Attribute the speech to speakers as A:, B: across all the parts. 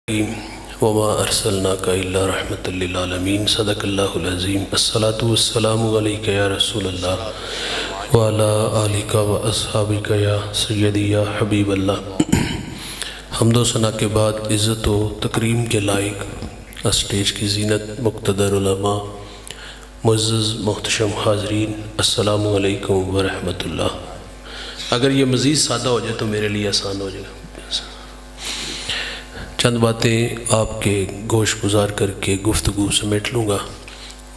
A: وما ارسلناک الا رحمۃ للعالمین صدق اللہ العظیم الصلاۃ والسلام علیک یا رسول اللہ وعلی آلک و اصحابک یا سیدی یا حبیب اللہ۔ حمد و ثنا کے بعد عزت و تکریم کے لائق اسٹیج کی زینت مقتدر علماء معزز محتشم حاضرین، السلام علیکم ورحمۃ اللہ۔ اگر یہ مزید سادہ ہو جائے تو میرے لیے آسان ہو جائے گا۔ چند باتیں آپ کے گوش گزار کر کے گفتگو سمیٹ لوں گا۔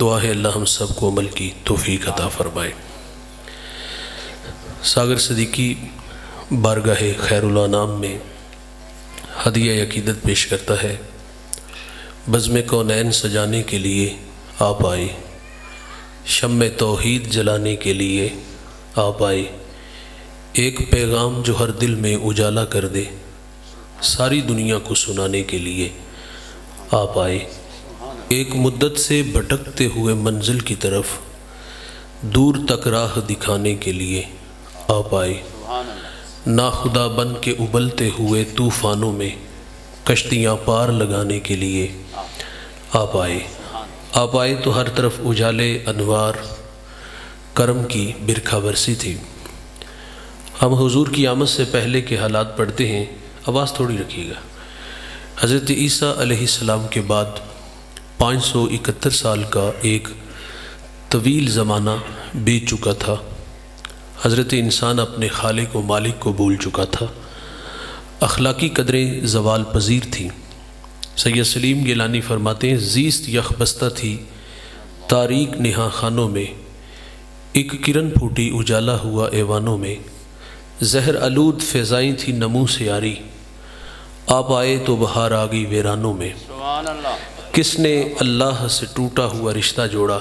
A: دعا ہے اللہ ہم سب کو عمل کی توفیق عطا فرمائے۔ ساگر صدیقی بارگاہ خیر الانام میں ہدیہ عقیدت پیش کرتا ہے۔ بزم کونین سجانے کے لیے آپ آئے، شمع توحید جلانے کے لیے آپ آئے، ایک پیغام جو ہر دل میں اجالا کر دے، ساری دنیا کو سنانے کے لیے آپ آئے، ایک مدت سے بھٹکتے ہوئے منزل کی طرف دور تک راہ دکھانے کے لیے آپ آئے، ناخدا بن کے ابلتے ہوئے طوفانوں میں کشتیاں پار لگانے کے لیے آپ آئے۔ آپ آئے تو ہر طرف اجالے انوار کرم کی برکھا برسی تھی۔ ہم حضور کی آمد سے پہلے کے حالات پڑھتے ہیں، آواز تھوڑی رکھیے گا۔ حضرت عیسیٰ علیہ السلام کے بعد 571 سال کا ایک طویل زمانہ بیت چکا تھا۔ حضرت انسان اپنے خالق و مالک کو بھول چکا تھا، اخلاقی قدریں زوال پذیر تھیں۔ سید سلیم گیلانی فرماتے ہیں، زیست یخ بستہ تھی تاریک نہا خانوں میں، ایک کرن پھوٹی اجالا ہوا ایوانوں میں، زہر آلود فضائیں تھی نمو سے یاری، آپ آئے تو بہار آ گئی ویرانوں میں۔ کس نے اللہ سے ٹوٹا ہوا رشتہ جوڑا،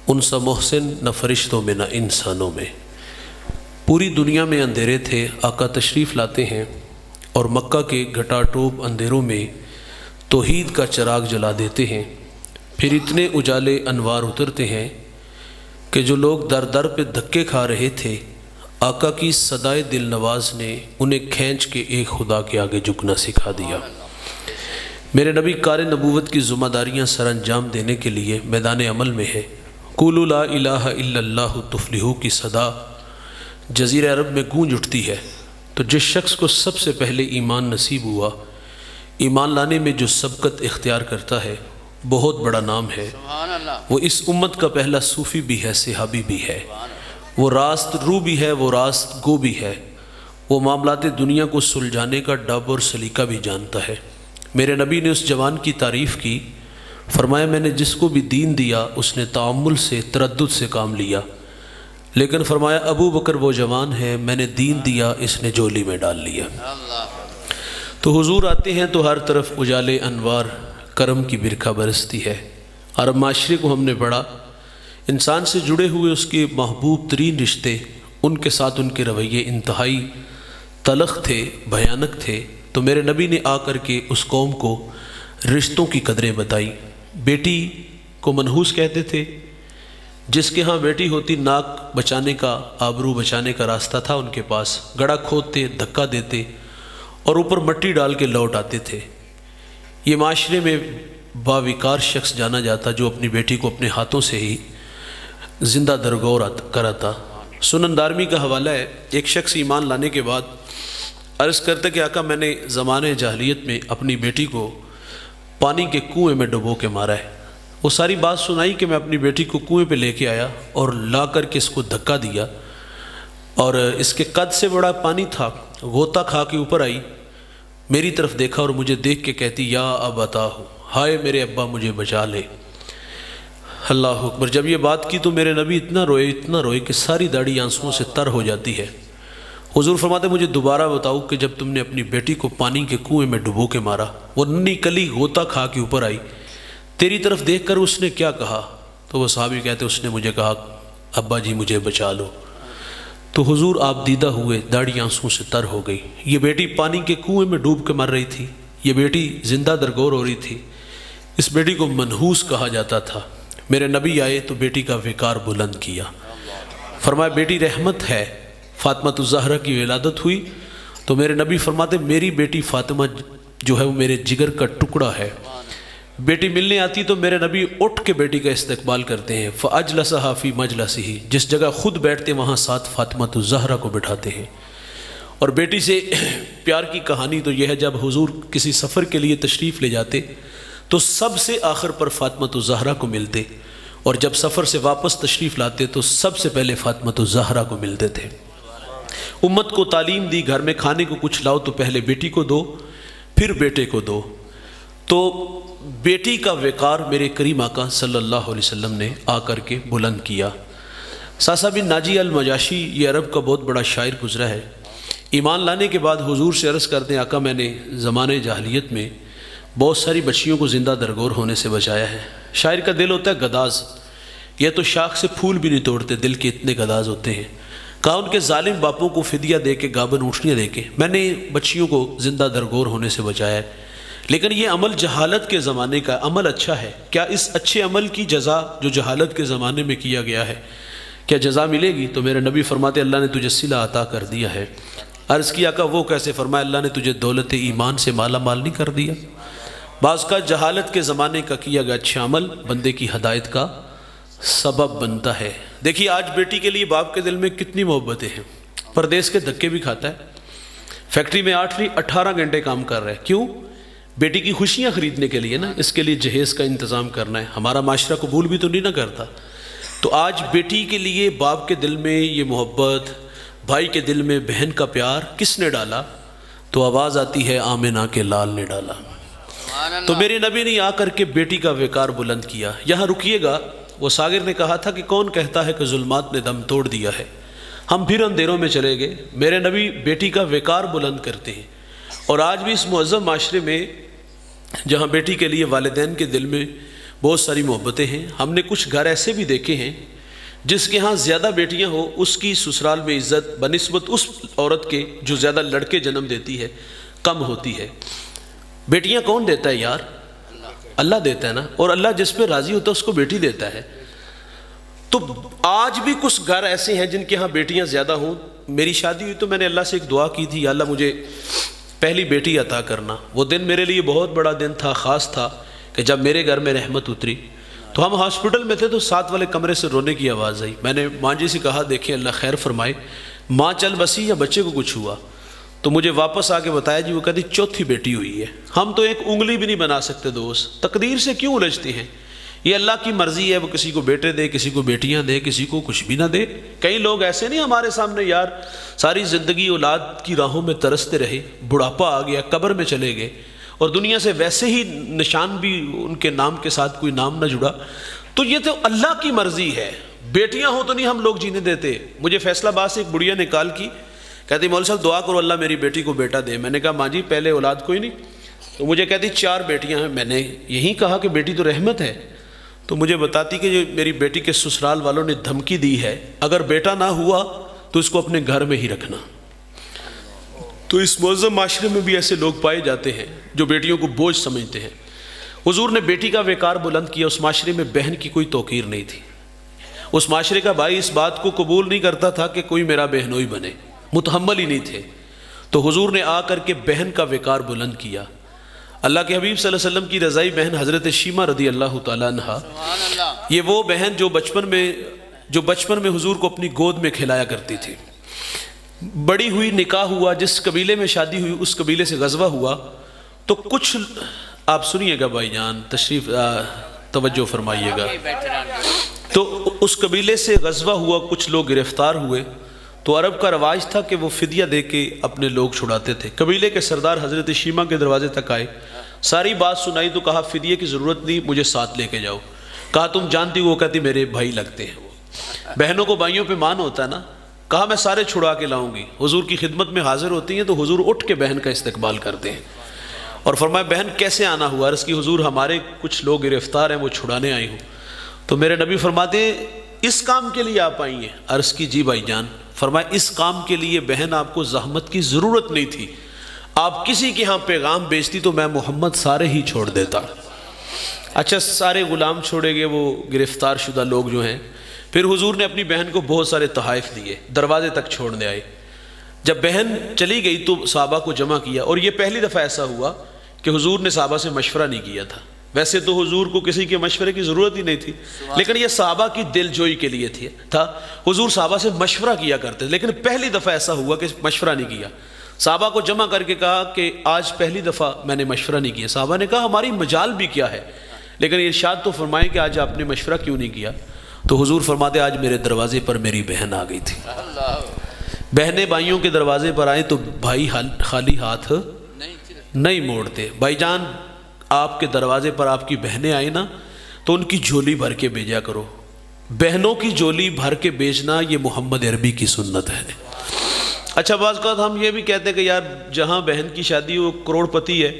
A: ان سا محسن نہ فرشتوں میں نہ انسانوں میں۔ پوری دنیا میں اندھیرے تھے، آقا تشریف لاتے ہیں اور مکہ کے گھٹا ٹوپ اندھیروں میں توحید کا چراغ جلا دیتے ہیں۔ پھر اتنے اجالے انوار اترتے ہیں کہ جو لوگ در در پہ دھکے کھا رہے تھے، آقا کی صدائے دل نواز نے انہیں کھینچ کے ایک خدا کے آگے جھکنا سکھا دیا۔ میرے نبی کار نبوت کی ذمہ داریاں سر انجام دینے کے لیے میدان عمل میں ہے۔ قولوا لا الہ الا اللہ تفلحوا کی صدا جزیرہ عرب میں گونج اٹھتی ہے، تو جس شخص کو سب سے پہلے ایمان نصیب ہوا، ایمان لانے میں جو سبقت اختیار کرتا ہے، بہت بڑا نام ہے۔ وہ اس امت کا پہلا صوفی بھی ہے، صحابی بھی ہے، وہ راست رو بھی ہے، وہ راست گو بھی ہے، وہ معاملات دنیا کو سلجھانے کا ڈب اور سلیقہ بھی جانتا ہے۔ میرے نبی نے اس جوان کی تعریف کی، فرمایا میں نے جس کو بھی دین دیا اس نے تعامل سے تردد سے کام لیا، لیکن فرمایا ابو بکر وہ جوان ہے، میں نے دین دیا اس نے جولی میں ڈال لیا۔ تو حضور آتے ہیں تو ہر طرف اجالے انوار کرم کی برکھا برستی ہے۔ عرب معاشرے کو ہم نے پڑھا، انسان سے جڑے ہوئے اس کے محبوب ترین رشتے، ان کے ساتھ ان کے رویے انتہائی تلخ تھے، بھیانک تھے۔ تو میرے نبی نے آ کر کے اس قوم کو رشتوں کی قدریں بتائی۔ بیٹی کو منحوس کہتے تھے، جس کے ہاں بیٹی ہوتی ناک بچانے کا، آبرو بچانے کا راستہ تھا ان کے پاس، گڑھا کھودتے، دھکا دیتے اور اوپر مٹی ڈال کے لوٹ آتے تھے۔ یہ معاشرے میں باوقار شخص جانا جاتا جو اپنی بیٹی کو اپنے ہاتھوں سے ہی زندہ درگور کراتا۔ سنن دارمی کا حوالہ ہے، ایک شخص ایمان لانے کے بعد عرض کرتا کہ آقا میں نے زمانے جاہلیت میں اپنی بیٹی کو پانی کے کنویں میں ڈبو کے مارا ہے۔ وہ ساری بات سنائی کہ میں اپنی بیٹی کو کنویں پہ لے کے آیا اور لا کر کے اس کو دھکا دیا، اور اس کے قد سے بڑا پانی تھا، غوطہ کھا کے اوپر آئی، میری طرف دیکھا اور مجھے دیکھ کے کہتی یا ابتاہ، ہائے میرے ابا مجھے بچا لے۔ اللہ اکبر۔ جب یہ بات کی تو میرے نبی اتنا روئے کہ ساری داڑھی آنسوؤں سے تر ہو جاتی ہے۔ حضور فرماتے مجھے دوبارہ بتاؤ کہ جب تم نے اپنی بیٹی کو پانی کے کنویں میں ڈبو کے مارا، وہ ننھی کلی غوطہ کھا کے اوپر آئی، تیری طرف دیکھ کر اس نے کیا کہا؟ تو وہ صحابی کہتے اس نے مجھے کہا ابا جی مجھے بچا لو۔ تو حضور آپ دیدہ ہوئے، داڑھی آنسوؤں سے تر ہو گئی۔ یہ بیٹی پانی کے کنویں میں ڈوب کے مر رہی تھی، یہ بیٹی زندہ درگور ہو رہی تھی، اس بیٹی کو منحوس کہا جاتا تھا۔ میرے نبی آئے تو بیٹی کا وقار بلند کیا، فرمایا بیٹی رحمت ہے۔ فاطمہ الزہرا کی ولادت ہوئی تو میرے نبی فرماتے میری بیٹی فاطمہ جو ہے وہ میرے جگر کا ٹکڑا ہے۔ بیٹی ملنے آتی تو میرے نبی اٹھ کے بیٹی کا استقبال کرتے ہیں، فَأَجْلَسَهَا فِي مَجْلَسِهِ، جس جگہ خود بیٹھتے وہاں ساتھ فاطمۃ الزہرا کو بٹھاتے ہیں۔ اور بیٹی سے پیار کی کہانی تو یہ ہے، جب حضور کسی سفر کے لیے تشریف لے جاتے تو سب سے آخر پر فاطمۃ الزہرا کو ملتے، اور جب سفر سے واپس تشریف لاتے تو سب سے پہلے فاطمۃ الزہرا کو ملتے تھے۔ امت کو تعلیم دی، گھر میں کھانے کو کچھ لاؤ تو پہلے بیٹی کو دو پھر بیٹے کو دو۔ تو بیٹی کا وقار میرے کریم آقا صلی اللہ علیہ وسلم نے آ کر کے بلند کیا۔ ساسا بن ناجی المجاشی یہ عرب کا بہت بڑا شاعر گزرا ہے۔ ایمان لانے کے بعد حضور سے عرض کرتے ہیں، آقا میں نے زمانے جاہلیت میں بہت ساری بچیوں کو زندہ درگور ہونے سے بچایا ہے۔ شاعر کا دل ہوتا ہے گداز، یہ تو شاخ سے پھول بھی نہیں توڑتے، دل کے اتنے گداز ہوتے ہیں۔ کہا ان کے ظالم باپوں کو فدیہ دے کے، گابن اونٹنیاں دے کے میں نے بچیوں کو زندہ درگور ہونے سے بچایا ہے، لیکن یہ عمل جہالت کے زمانے کا عمل اچھا ہے، کیا اس اچھے عمل کی جزا جو جہالت کے زمانے میں کیا گیا ہے کیا جزا ملے گی؟ تو میرے نبی فرماتے اللہ نے تجھے صلہ عطا کر دیا ہے۔ عرض کیا کہ وہ کیسے؟ فرمایا اللہ نے تجھے دولت ایمان سے مالا مال نہیں کر دیا۔ بعض کا جہالت کے زمانے کا کیا گیا اچھا عمل بندے کی ہدایت کا سبب بنتا ہے۔ دیکھیے آج بیٹی کے لیے باپ کے دل میں کتنی محبتیں ہیں، پردیس کے دھکے بھی کھاتا ہے، فیکٹری میں 18 گھنٹے کام کر رہا ہے، کیوں؟ بیٹی کی خوشیاں خریدنے کے لیے نا، اس کے لیے جہیز کا انتظام کرنا ہے۔ ہمارا معاشرہ قبول بھی تو نہیں نہ کرتا۔ تو آج بیٹی کے لیے باپ کے دل میں یہ محبت، بھائی کے دل میں بہن کا پیار کس نے ڈالا؟ تو آواز آتی ہے آمنہ کے لال نے ڈالا۔ تو میرے نبی نے آ کر کے بیٹی کا وقار بلند کیا۔ یہاں رکیے گا، وہ ساغر نے کہا تھا کہ کون کہتا ہے کہ ظلمات نے دم توڑ دیا ہے، ہم پھر اندھیروں میں چلے گئے۔ میرے نبی بیٹی کا وقار بلند کرتے ہیں، اور آج بھی اس معظم معاشرے میں جہاں بیٹی کے لیے والدین کے دل میں بہت ساری محبتیں ہیں، ہم نے کچھ گھر ایسے بھی دیکھے ہیں جس کے ہاں زیادہ بیٹیاں ہوں اس کی سسرال میں عزت بنسبت اس عورت کے جو زیادہ لڑکے جنم دیتی ہے کم ہوتی ہے۔ بیٹیاں کون دیتا ہے یار؟ اللہ دیتا ہے نا، اور اللہ جس پہ راضی ہوتا ہے اس کو بیٹی دیتا ہے۔ تو آج بھی کچھ گھر ایسے ہیں جن کے ہاں بیٹیاں زیادہ ہوں۔ میری شادی ہوئی تو میں نے اللہ سے ایک دعا کی تھی، یا اللہ مجھے پہلی بیٹی عطا کرنا۔ وہ دن میرے لیے بہت بڑا دن تھا، خاص تھا، کہ جب میرے گھر میں رحمت اتری۔ تو ہم ہاسپٹل میں تھے تو ساتھ والے کمرے سے رونے کی آواز آئی۔ میں نے ماں جی سے کہا دیکھیں اللہ خیر فرمائے، ماں چل بسی یا بچے کو کچھ ہوا؟ تو مجھے واپس آ کے بتایا جی وہ کہتی چوتھی بیٹی ہوئی ہے۔ ہم تو ایک انگلی بھی نہیں بنا سکتے دوست، تقدیر سے کیوں الجھتے ہیں؟ یہ اللہ کی مرضی ہے، وہ کسی کو بیٹے دے، کسی کو بیٹیاں دے، کسی کو کچھ بھی نہ دے۔ کئی لوگ ایسے نہیں ہمارے سامنے یار ساری زندگی اولاد کی راہوں میں ترستے رہے، بڑھاپا آ گیا، قبر میں چلے گئے، اور دنیا سے ویسے ہی نشان بھی ان کے نام کے ساتھ کوئی نام نہ جڑا۔ تو یہ تو اللہ کی مرضی ہے، بیٹیاں ہوں تو نہیں ہم لوگ جینے دیتے۔ مجھے فیصلہ آباد سے ایک بڑھیا نے کال کی، کہتی مولوی صاحب دعا کرو اللہ میری بیٹی کو بیٹا دے۔ میں نے کہا ماں جی پہلے اولاد کوئی نہیں؟ تو مجھے کہتی 4 بیٹیاں ہیں۔ میں نے یہی کہا کہ بیٹی تو رحمت ہے۔ تو مجھے بتاتی کہ جو میری بیٹی کے سسرال والوں نے دھمکی دی ہے اگر بیٹا نہ ہوا تو اس کو اپنے گھر میں ہی رکھنا۔ تو اس معظم معاشرے میں بھی ایسے لوگ پائے جاتے ہیں جو بیٹیوں کو بوجھ سمجھتے ہیں۔ حضور نے بیٹی کا وقار بلند کیا۔ اس معاشرے میں بہن کی کوئی توقیر نہیں تھی، اس معاشرے کا بھائی اس بات کو قبول نہیں کرتا تھا کہ کوئی میرا بہنوئی بنے، متحمل ہی نہیں تھے۔ تو حضور نے آ کر کے بہن کا وقار بلند کیا۔ اللہ کے حبیب صلی اللہ علیہ وسلم کی رضائی بہن حضرت شیمہ رضی اللہ تعالیٰ عنہ، یہ وہ بہن جو بچپن میں حضور کو اپنی گود میں کھلایا کرتی تھی۔ بڑی ہوئی، نکاح ہوا، جس قبیلے میں شادی ہوئی اس قبیلے سے غزوہ ہوا، تو کچھ آپ سنیے گا بھائی جان، تشریف توجہ فرمائیے گا۔ تو اس قبیلے سے غزوہ ہوا، کچھ لوگ گرفتار ہوئے، تو عرب کا رواج تھا کہ وہ فدیہ دے کے اپنے لوگ چھڑاتے تھے۔ قبیلے کے سردار حضرت شیمہ کے دروازے تک آئے، ساری بات سنائی تو کہا فدیے کی ضرورت نہیں، مجھے ساتھ لے کے جاؤ۔ کہا تم جانتی ہو؟ وہ کہتی میرے بھائی لگتے ہیں۔ وہ بہنوں کو بھائیوں پہ مان ہوتا ہے نا۔ کہا میں سارے چھڑا کے لاؤں گی۔ حضور کی خدمت میں حاضر ہوتی ہیں تو حضور اٹھ کے بہن کا استقبال کرتے ہیں اور فرمایا بہن کیسے آنا ہوا؟ عرض کی حضور ہمارے کچھ لوگ گرفتار ہیں، وہ چھڑانے آئی ہوں۔ تو میرے نبی فرماتے ہیں اس کام کے لیے آپ آئی ہیں؟ عرض کی جی بھائی جان۔ فرمایا اس کام کے لیے بہن آپ کو زحمت کی ضرورت نہیں تھی، آپ کسی کے ہاں پیغام بیچتی تو میں محمد سارے ہی چھوڑ دیتا۔ اچھا سارے غلام چھوڑے گئے، وہ گرفتار شدہ لوگ جو ہیں۔ پھر حضور نے اپنی بہن کو بہت سارے تحائف دیے، دروازے تک چھوڑنے آئے۔ جب بہن چلی گئی تو صحابہ کو جمع کیا، اور یہ پہلی دفعہ ایسا ہوا کہ حضور نے صحابہ سے مشورہ نہیں کیا تھا. ویسے تو حضور کو کسی کے مشورے کی ضرورت ہی نہیں تھی، لیکن یہ صحابہ کی دل جوئی کے لیے تھا. حضور صحابہ سے مشورہ کیا کرتے، لیکن پہلی دفعہ ایسا ہوا کہ مشورہ نہیں کیا. صحابہ کو جمع کر کے کہا کہ آج پہلی دفعہ میں نے مشورہ نہیں کیا. صحابہ نے کہا ہماری مجال بھی کیا ہے، لیکن ارشاد تو فرمائیں کہ آج آپ نے مشورہ کیوں نہیں کیا؟ تو حضور فرماتے آج میرے دروازے پر میری بہن آ گئی تھی. بہنیں بھائیوں کے دروازے پر آئیں تو بھائی خالی ہاتھ نہیں موڑتے. بھائی جان آپ کے دروازے پر آپ کی بہنیں آئیں نا تو ان کی جھولی بھر کے بھیجا کرو. بہنوں کی جھولی بھر کے بیچنا یہ محمد عربی کی سنت ہے. اچھا بعض اوقات ہم یہ بھی کہتے ہیں کہ یار جہاں بہن کی شادی وہ کروڑ پتی ہے،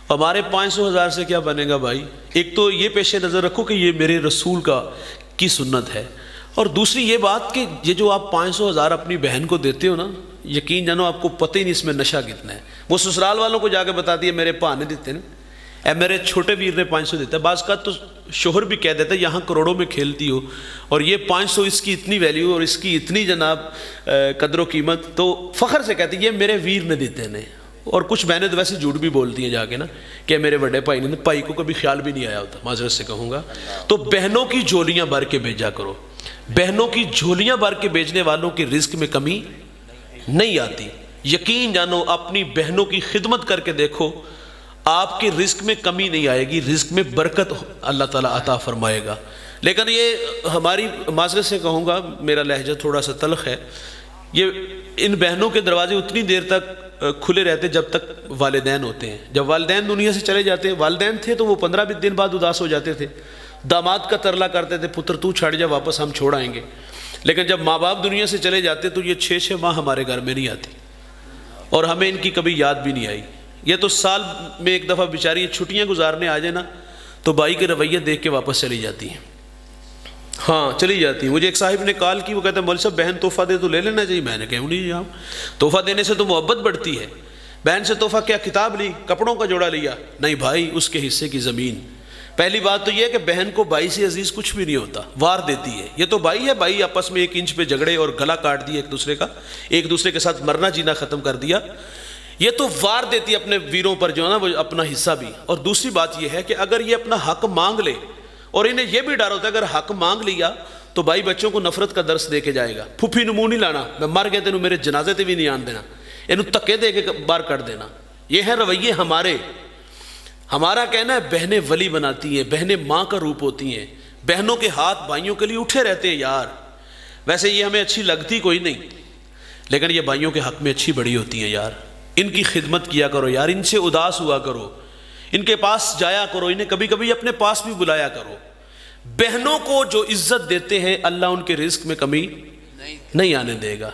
A: ہمارے 500,000 سے کیا بنے گا بھائی؟ ایک تو یہ پیش نظر رکھو کہ یہ میرے رسول کی سنت ہے، اور دوسری یہ بات کہ یہ جو آپ 500,000 اپنی بہن کو دیتے ہو نا، یقین جانو آپ کو پتہ ہی نہیں اس میں نشہ کتنا ہے. وہ سسرال والوں کو جا کے بتاتی ہے میرے پا نے دیتے نا، اے میرے چھوٹے ویر نے 500 دیتا ہے. بعض کا تو شوہر بھی کہہ دیتا ہے یہاں کروڑوں میں کھیلتی ہو اور یہ 500 اس کی اتنی ویلیو اور اس کی اتنی جناب قدر و قیمت، تو فخر سے کہتی ہے یہ میرے ویر نے دیتے ہیں. اور کچھ بہنیں تو ویسے جھوٹ بھی بولتی ہیں جا کے نا کہ میرے بڑے بھائی نے، بھائی کو کبھی خیال بھی نہیں آیا ہوتا، معذرت سے کہوں گا. تو بہنوں کی جھولیاں بھر کے بھیجا کرو. بہنوں کی جھولیاں بھر کے بیچنے والوں کے رزق میں کمی نہیں آتی. یقین جانو اپنی بہنوں کی خدمت کر کے دیکھو، آپ کے رزق میں کمی نہیں آئے گی، رزق میں برکت اللہ تعالیٰ عطا فرمائے گا. لیکن یہ ہماری معذرت سے کہوں گا، میرا لہجہ تھوڑا سا تلخ ہے، یہ ان بہنوں کے دروازے اتنی دیر تک کھلے رہتے جب تک والدین ہوتے ہیں. جب والدین دنیا سے چلے جاتے ہیں، والدین تھے تو وہ 15-20 دن بعد اداس ہو جاتے تھے، داماد کا ترلا کرتے تھے پتر تو چھڑ جا واپس ہم چھوڑ آئیں گے. لیکن جب ماں باپ دنیا سے چلے جاتے تو یہ 6 ماہ ہمارے گھر میں نہیں آتی اور ہمیں ان کی کبھی یاد بھی نہیں آئی. یہ تو سال میں ایک دفعہ بیچاری چھٹیاں گزارنے آ جائے نا تو بھائی کے رویہ دیکھ کے واپس چلی جاتی ہیں. ہاں چلی جاتی ہیں. مجھے ایک صاحب نے کال کی، وہ کہتا ہے مولوی صاحب بہن تحفہ دے تو لے لینا چاہیے. میں نے کہا نہیں آپ تحفہ دینے سے تو محبت بڑھتی ہے. بہن سے تحفہ کیا کتاب لی، کپڑوں کا جوڑا لیا؟ نہیں بھائی، اس کے حصے کی زمین. پہلی بات تو یہ ہے کہ بہن کو بھائی سے عزیز کچھ بھی نہیں ہوتا، وار دیتی ہے. یہ تو بھائی ہے، بھائی آپس میں 1 انچ پہ جھگڑے اور گلا کاٹ دیا ایک دوسرے کے ساتھ مرنا جینا ختم کر دیا. یہ تو وار دیتی ہے اپنے ویروں پر جو ہے نا، وہ اپنا حصہ بھی. اور دوسری بات یہ ہے کہ اگر یہ اپنا حق مانگ لے، اور انہیں یہ بھی ڈر ہوتا ہے اگر حق مانگ لیا تو بھائی بچوں کو نفرت کا درس دے کے جائے گا. پھوپھی نمو نہیں لانا، میں مر گیا تینوں میرے جنازے تے بھی نہیں آن دینا، انہوں تکے دے کے باہر کر دینا. یہ ہے رویے ہمارے. ہمارا کہنا ہے بہنیں ولی بناتی ہیں، بہنیں ماں کا روپ ہوتی ہیں. بہنوں کے ہاتھ بھائیوں کے لیے اٹھے رہتے ہیں یار. ویسے یہ ہمیں اچھی لگتی کوئی نہیں، لیکن یہ بھائیوں کے حق میں اچھی بڑی ہوتی ہیں یار. ان کی خدمت کیا کرو یار، ان سے اداس ہوا کرو، ان کے پاس جایا کرو، انہیں کبھی کبھی اپنے پاس بھی بلایا کرو. بہنوں کو جو عزت دیتے ہیں اللہ ان کے رزق میں کمی نہیں آنے دے گا.